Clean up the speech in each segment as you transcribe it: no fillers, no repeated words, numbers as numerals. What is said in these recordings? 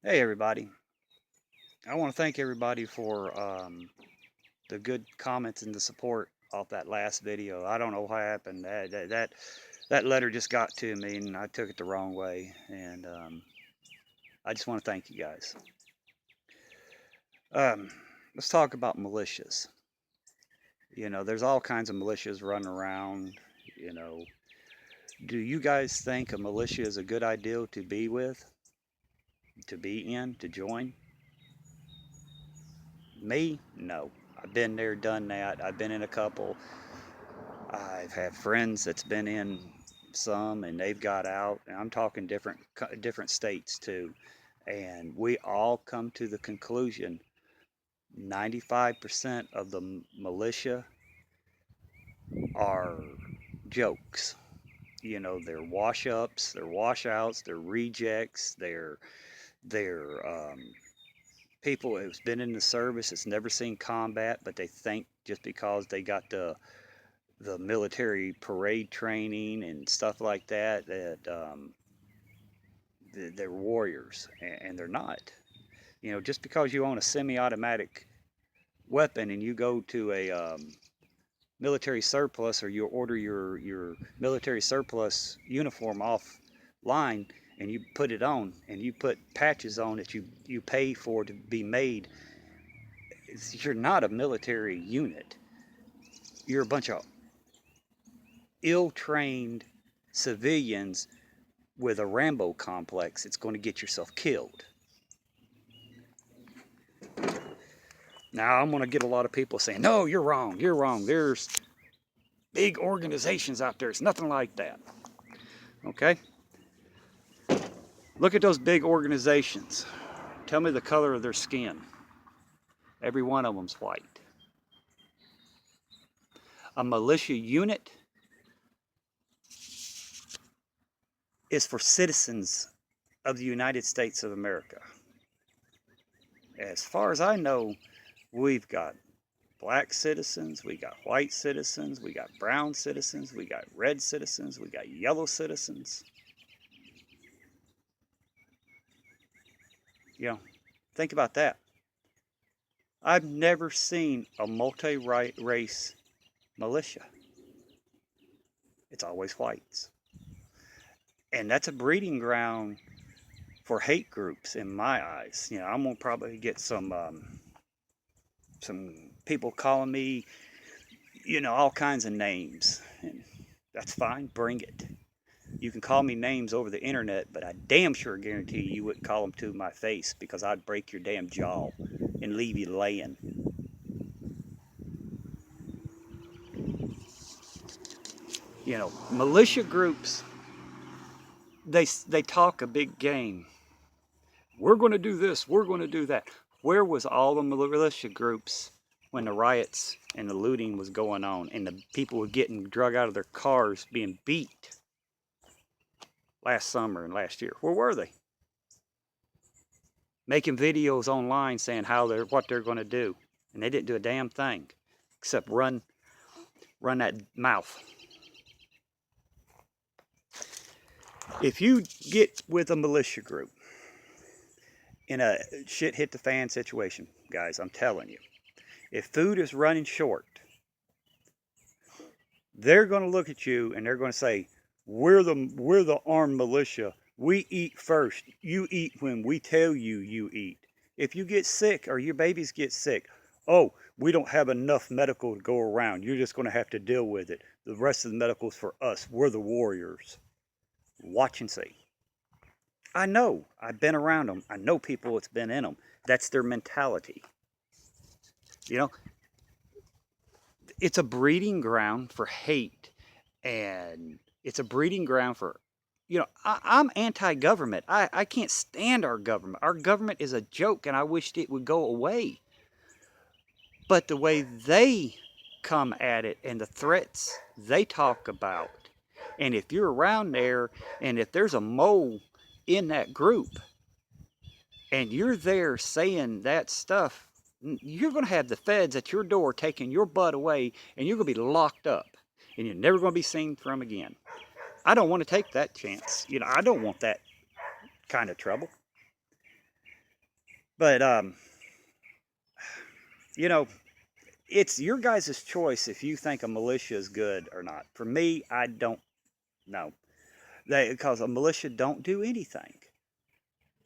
Hey everybody, I want to thank everybody for the good comments and the support off that last video. I don't know what happened. That letter just got to me and I took it the wrong way. And I just want to thank you guys. Um, let's talk about militias. There's all kinds of militias running around. You know, do you guys think a militia is a good idea to be with, to be in, to join? Me? No. I've been there, done that. I've been in a couple. I've had friends that's been in some and they've got out, and I'm talking different states too. And we all come to the conclusion 95% of the militia are jokes. They're wash ups, they're washouts, they're rejects, they're people who's been in the service that's never seen combat, but they think just because they got the military parade training and stuff like that they're warriors, and they're not. Just because you own a semi-automatic weapon and you go to a military surplus, or you order your military surplus uniform offline and you put it on and you put patches on that you pay for to be made, you're not a military unit. You're a bunch of ill-trained civilians with a Rambo complex. It's going to get yourself killed. Now, I'm going to get a lot of people saying, no, you're wrong, you're wrong. There's big organizations out there. It's nothing like that. Okay? Look at those big organizations. Tell me the color of their skin. Every one of them's white. A militia unit is for citizens of the United States of America. As far as I know, we've got black citizens, we got white citizens, we got brown citizens, we got red citizens, we got yellow citizens. Think about that. I've never seen a multi-race militia. It's always whites. And that's a breeding ground for hate groups in my eyes. I'm gonna probably get some people calling me, all kinds of names, and that's fine. Bring it. You can call me names over the internet, but I damn sure guarantee you wouldn't call them to my face, because I'd break your damn jaw and leave you laying. Militia groups, they talk a big game. We're going to do this, we're going to do that. Where was all the militia groups when the riots and the looting was going on and the people were getting drug out of their cars being beat last summer and last year? Where were they? Making videos online saying what they're going to do, and they didn't do a damn thing except run that mouth. If you get with a militia group in a shit hit the fan situation, guys, I'm telling you, if food is running short, they're going to look at you and they're going to say, we're the armed militia. We eat first. You eat when we tell you eat. If you get sick or your babies get sick, oh, we don't have enough medical to go around. You're just going to have to deal with it. The rest of the medical is for us. We're the warriors. Watch and see. I know. I've been around them. I know people that's been in them. That's their mentality. It's a breeding ground for hate, and it's a breeding ground for, I'm anti-government. I can't stand our government. Our government is a joke, and I wished it would go away. But the way they come at it and the threats they talk about, and if you're around there, and if there's a mole in that group, and you're there saying that stuff, you're going to have the feds at your door taking your butt away, and you're going to be locked up, and you're never going to be seen from again. I don't want to take that chance. I don't want that kind of trouble. But you know, it's your guys' choice if you think a militia is good or not. For me, I don't know. Because a militia don't do anything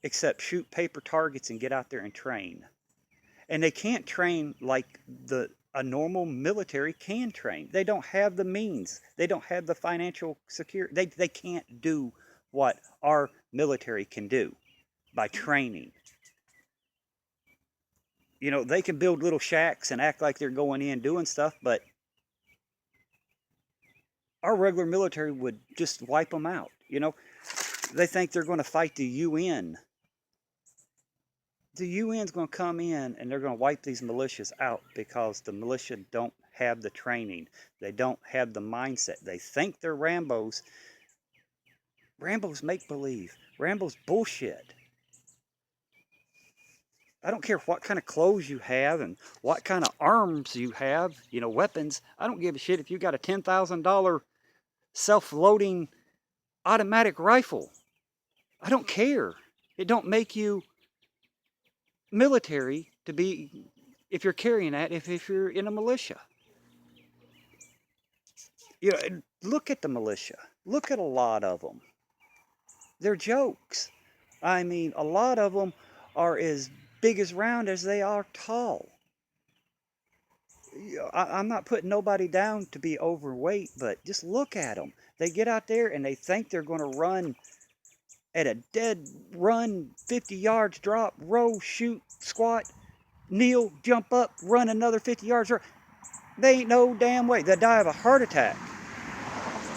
except shoot paper targets and get out there and train. And they can't train like a normal military can train. They don't have the means. They don't have the financial security. They can't do what our military can do by training. You know, they can build little shacks and act like they're going in doing stuff, but our regular military would just wipe them out. You know, they think they're going to fight the UN. The UN's going to come in and they're going to wipe these militias out because the militia don't have the training. They don't have the mindset. They think they're Rambos. Rambos make believe. Rambos bullshit. I don't care what kind of clothes you have and what kind of arms you have, you know, weapons. I don't give a shit if you got a $10,000 self-loading automatic rifle. I don't care. It don't make you military to be, if you're carrying that, if you're in a militia. You know, look at the militia. Look at a lot of them. They're jokes. I mean, a lot of them are as big as round as they are tall. I'm not putting nobody down to be overweight, but just look at them. They get out there and they think they're going to run at a dead run, 50 yards, drop, row, shoot, squat, kneel, jump up, run another 50 yards. They ain't no damn way. They'll die of a heart attack.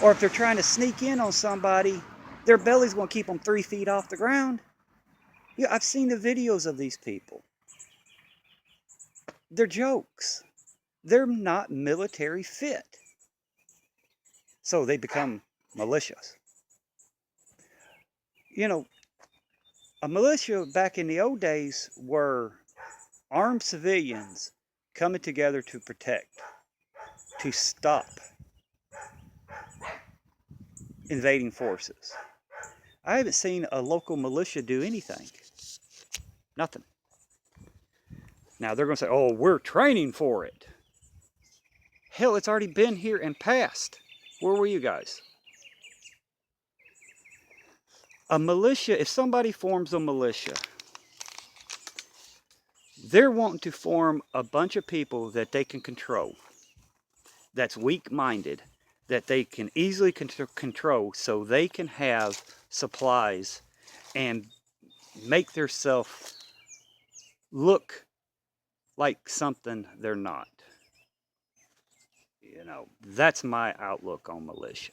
Or if they're trying to sneak in on somebody, their belly's going to keep them 3 feet off the ground. Yeah, I've seen the videos of these people. They're jokes. They're not military fit. So they become militias. You know, a militia back in the old days were armed civilians coming together to protect, to stop invading forces. I haven't seen a local militia do anything. Nothing. Now they're going to say, oh, we're training for it. Hell, it's already been here and passed. Where were you guys? A militia, if somebody forms a militia, they're wanting to form a bunch of people that they can control, that's weak-minded, that they can easily control so they can have supplies and make themselves look like something they're not. You know, that's my outlook on militia.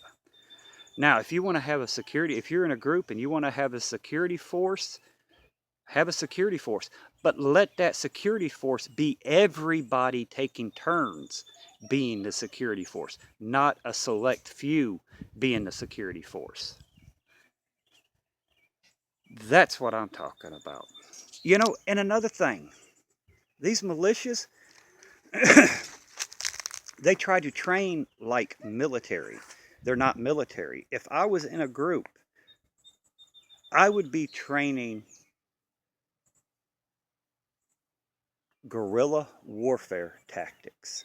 Now, if you want to have a security, if you're in a group and you want to have a security force, have a security force. But let that security force be everybody taking turns being the security force, not a select few being the security force. That's what I'm talking about. You know, and another thing, these militias, they try to train like military. They're not military. If I was in a group, I would be training guerrilla warfare tactics.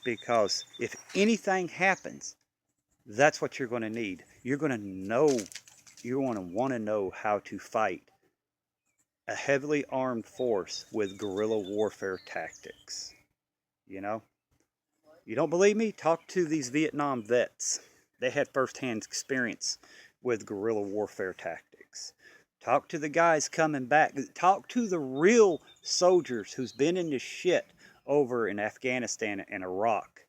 Because if anything happens, that's what you're going to need. You're going to know, you're going to want to know how to fight a heavily armed force with guerrilla warfare tactics. You know? You don't believe me? Talk to these Vietnam vets. They had firsthand experience with guerrilla warfare tactics. Talk to the guys coming back. Talk to the real soldiers who's been in this shit over in Afghanistan and Iraq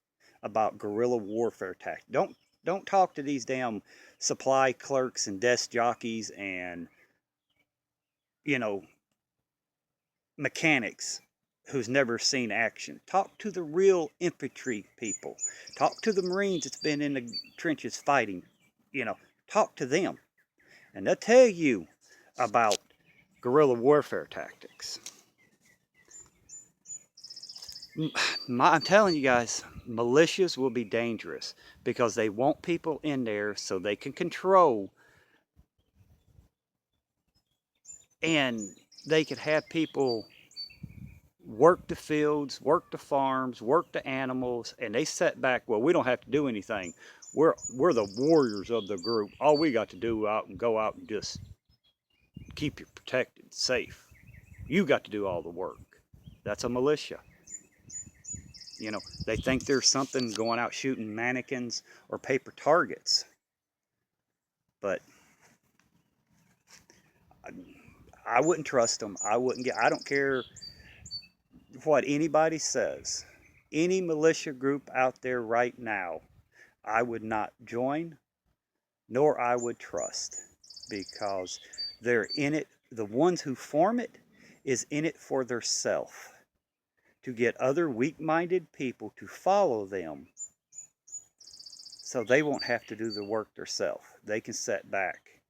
about guerrilla warfare tactics. Don't talk to these damn supply clerks and desk jockeys and, you know, mechanics who's never seen action. Talk to the real infantry people. Talk to the Marines that's been in the trenches fighting. You know, talk to them. And they'll tell you about guerrilla warfare tactics. I'm telling you guys, militias will be dangerous because they want people in there so they can control. And they could have people work the fields, work the farms, work the animals, and they set back, well, we don't have to do anything. We're the warriors of the group. All we got to do out and go out and just keep you protected, safe. You got to do all the work. That's a militia. You know, they think there's something going out shooting mannequins or paper targets. But I wouldn't trust them. I don't care what anybody says. Any militia group out there right now, I would not join, nor I would trust, because they're in it. The ones who form it is in it for their self, to get other weak-minded people to follow them, so they won't have to do the work themselves. They can sit back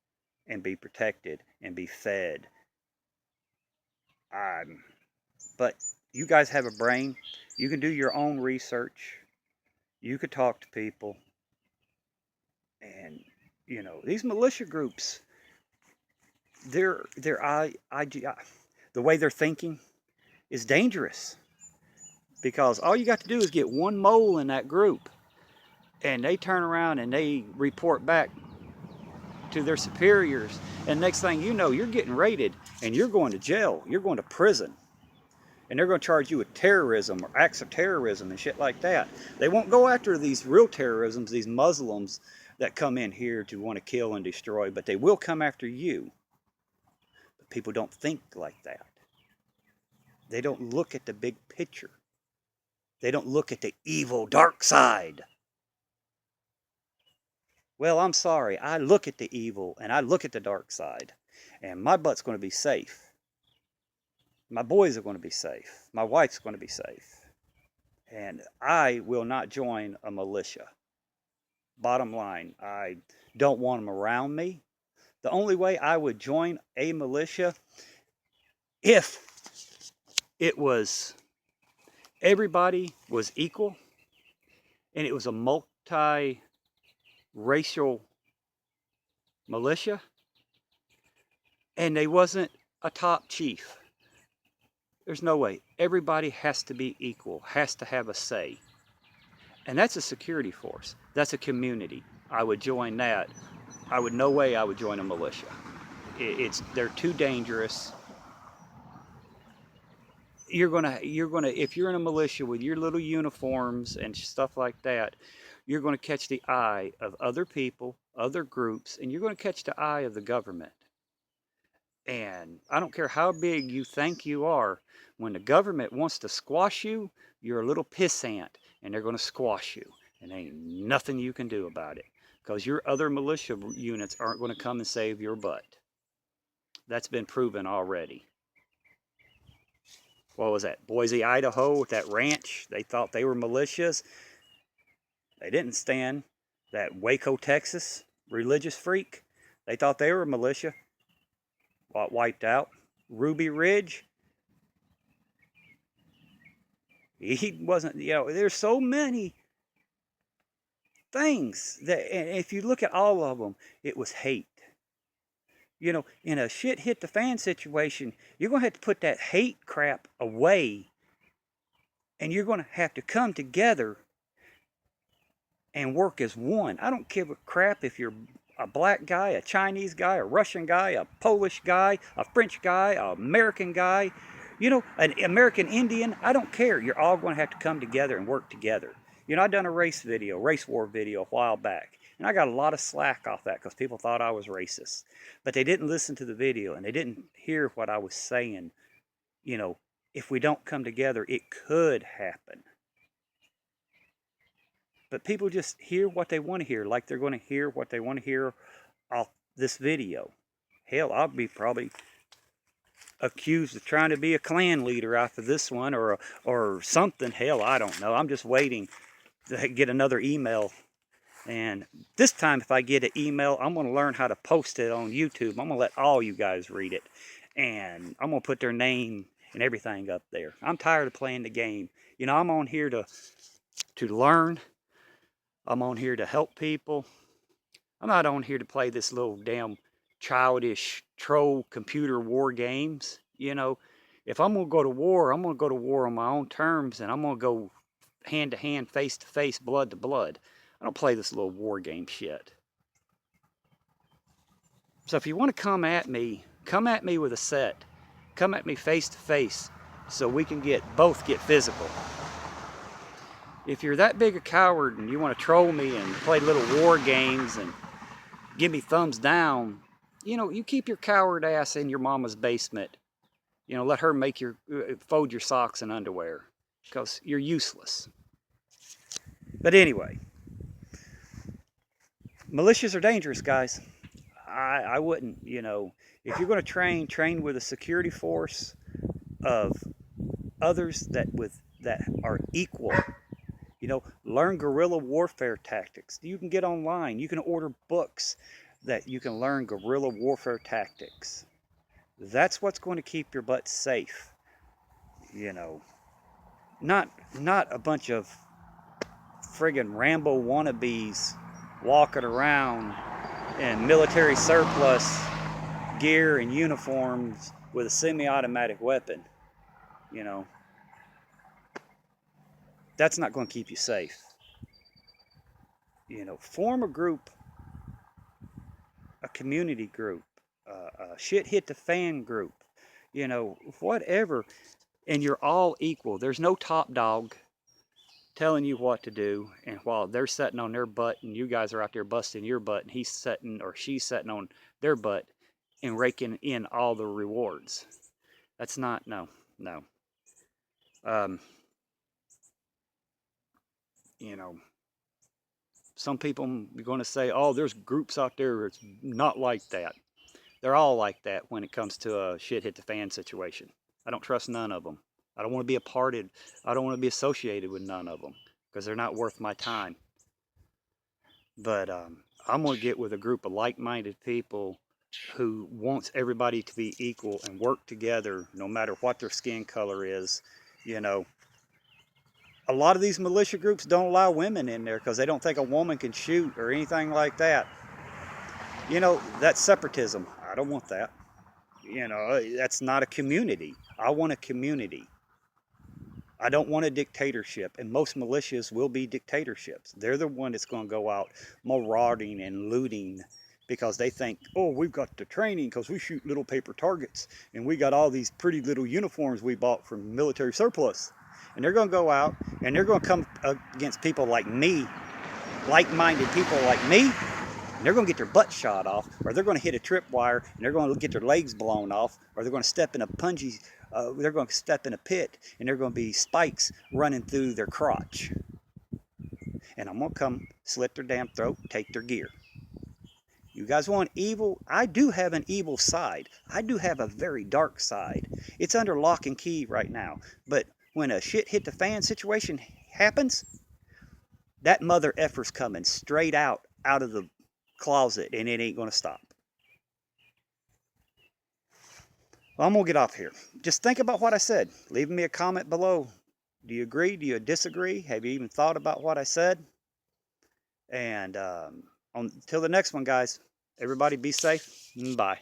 and be protected and be fed. But you guys have a brain. You can do your own research. You could talk to people. And, you know, these militia groups, the way they're thinking is dangerous. Because all you got to do is get one mole in that group, and they turn around and they report back to their superiors. And next thing you know, you're getting raided and you're going to jail. You're going to prison. And they're going to charge you with terrorism or acts of terrorism and shit like that. They won't go after these real terrorisms, these Muslims that come in here to want to kill and destroy, but they will come after you. But people don't think like that. They don't look at the big picture. They don't look at the evil dark side. Well, I'm sorry. I look at the evil and I look at the dark side. And my butt's going to be safe. My boys are going to be safe. My wife's going to be safe. And I will not join a militia. Bottom line, I don't want them around me. The only way I would join a militia, if it was everybody was equal and it was a multi-racial militia and they wasn't a top chief. There's no way. Everybody has to be equal, has to have a say. And that's a security force. That's a community. I would join that. No way I would join a militia. They're too dangerous. If you're in a militia with your little uniforms and stuff like that, you're going to catch the eye of other people, other groups, and you're going to catch the eye of the government. And I don't care how big you think you are, when the government wants to squash you, you're a little pissant, and they're going to squash you. And there ain't nothing you can do about it, because your other militia units aren't going to come and save your butt. That's been proven already. What was that? Boise, Idaho, with that ranch, they thought they were militias. They didn't stand. That Waco, Texas, religious freak, they thought they were a militia. Got wiped out. Ruby Ridge, he wasn't, you know, there's so many things that, and if you look at all of them, it was hate. You know, in a shit hit the fan situation, you're going to have to put that hate crap away, and you're going to have to come together and work as one. I don't give a crap if you're a black guy, a Chinese guy, a Russian guy, a Polish guy, a French guy, an American guy, you know, an American Indian. I don't care. You're all going to have to come together and work together. You know, I done a race war video a while back, and I got a lot of slack off that because people thought I was racist. But they didn't listen to the video, and they didn't hear what I was saying. You know, if we don't come together, it could happen. But people just hear what they want to hear, like they're going to hear what they want to hear off this video. Hell, I'll be probably accused of trying to be a Klan leader after this one, or something. Hell, I don't know. I'm just waiting to get another email. And this time, if I get an email, I'm going to learn how to post it on YouTube. I'm going to let all you guys read it. And I'm going to put their name and everything up there. I'm tired of playing the game. You know, I'm on here to learn. I'm on here to help people. I'm not on here to play this little damn childish troll computer war games. You know, if I'm going to go to war, I'm going to go to war on my own terms, and I'm going to go hand to hand, face to face, blood to blood. I don't play this little war game shit. So if you want to come at me with a set. Come at me face to face so we can both get physical. If you're that big a coward and you want to troll me and play little war games and give me thumbs down, you keep your coward ass in your mama's basement. Let her make fold your socks and underwear, because you're useless. But anyway, militias are dangerous, guys. I wouldn't, if you're going to train with a security force of others that are equal. Learn guerrilla warfare tactics. You can get online. You can order books that you can learn guerrilla warfare tactics. That's what's going to keep your butt safe. Not a bunch of friggin' Rambo wannabes walking around in military surplus gear and uniforms with a semi-automatic weapon. That's not going to keep you safe. Form a group, a community group, a shit hit the fan group, whatever, and you're all equal. There's no top dog telling you what to do, and while they're sitting on their butt and you guys are out there busting your butt, and he's sitting or she's sitting on their butt and raking in all the rewards. That's not, no. Some people are going to say, oh, there's groups out there that's not like that. They're all like that when it comes to a shit hit the fan situation. I don't trust none of them. I don't want to be I don't want to be associated with none of them, because they're not worth my time. But I'm going to get with a group of like-minded people who wants everybody to be equal and work together no matter what their skin color is. A lot of these militia groups don't allow women in there because they don't think a woman can shoot or anything like that. That's separatism. I don't want that. That's not a community. I want a community. I don't want a dictatorship, and most militias will be dictatorships. They're the one that's going to go out marauding and looting because they think, oh, we've got the training because we shoot little paper targets, and we got all these pretty little uniforms we bought from military surplus. And they're going to go out, and they're going to come against people like me, like-minded people like me, and they're going to get their butt shot off, or they're going to hit a tripwire, and they're going to get their legs blown off, or they're going to step in a they're going to step in a pit, and they're going to be spikes running through their crotch. And I'm going to come slit their damn throat, take their gear. You guys want evil? I do have an evil side. I do have a very dark side. It's under lock and key right now. But when a shit hit the fan situation happens, that mother effer's coming straight out of the closet, and it ain't going to stop. Well, I'm going to get off here. Just think about what I said. Leave me a comment below. Do you agree? Do you disagree? Have you even thought about what I said? And until the next one, guys, everybody be safe. Bye.